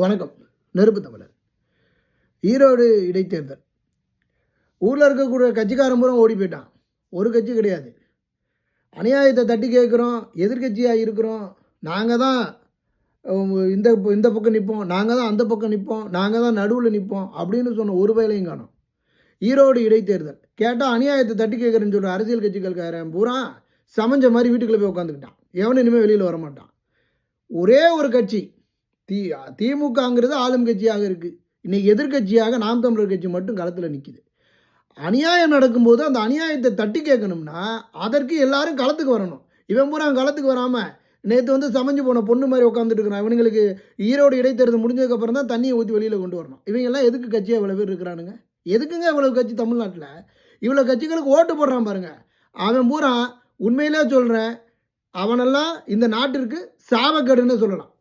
வணக்கம். நெருப்பு தமிழர். ஈரோடு இடைத்தேர்தல். ஊரில் இருக்கக்கூடிய கட்சிக்காரன் பூரா ஓடி போயிட்டான். ஒரு கட்சி கிடையாது. அநியாயத்தை தட்டி கேட்குறோம், எதிர்கட்சியாக இருக்கிறோம், நாங்கள் தான் இந்த இந்த பக்கம் நிற்போம், நாங்கள் தான் அந்த பக்கம் நிற்போம், நாங்கள் தான் நடுவில் நிற்போம் அப்படின்னு சொன்ன ஒரு வேலையும் காணும். ஈரோடு இடைத்தேர்தல் கேட்டால் அநியாயத்தை தட்டி கேட்குறேன்னு சொல்கிற அரசியல் கட்சிகளுக்காரன் பூரா சமைஞ்ச மாதிரி வீட்டுக்குள்ளே போய் உட்காந்துக்கிட்டான். எவனும் இனிமேல் வெளியில் வரமாட்டான். ஒரே ஒரு கட்சி திமுகங்கிறது ஆளும் கட்சியாக இருக்குது. இன்றைக்கி எதிர்கட்சியாக நாம் தமிழர் கட்சி மட்டும் களத்தில் நிற்கிது. அநியாயம் நடக்கும்போது அந்த அநியாயத்தை தட்டி கேட்கணும்னா அதற்கு எல்லாரும் களத்துக்கு வரணும். இவன் பூரா களத்துக்கு வராமல் நேற்று சமைஞ்சு போன பொண்ணு மாதிரி உட்காந்துட்டு இருக்கிறான். இவங்களுக்கு ஈரோடு இடைத்தேர்தல் முடிஞ்சதுக்கப்புறம் தான் தண்ணியை ஊற்றி வெளியில் கொண்டு வரணும். இவங்கெல்லாம் எதுக்கு கட்சியாக இவ்வளோ பேர் இருக்கிறானுங்க? எதுக்குங்க இவ்வளோ கட்சி தமிழ்நாட்டில்? இவ்வளோ கட்சிகளுக்கு ஓட்டு போடுறான் பாருங்கள். அவன் பூரா உண்மையிலே சொல்கிறேன், அவனெல்லாம் இந்த நாட்டிற்கு சாபக்கேடுன்னு சொல்லலாம்.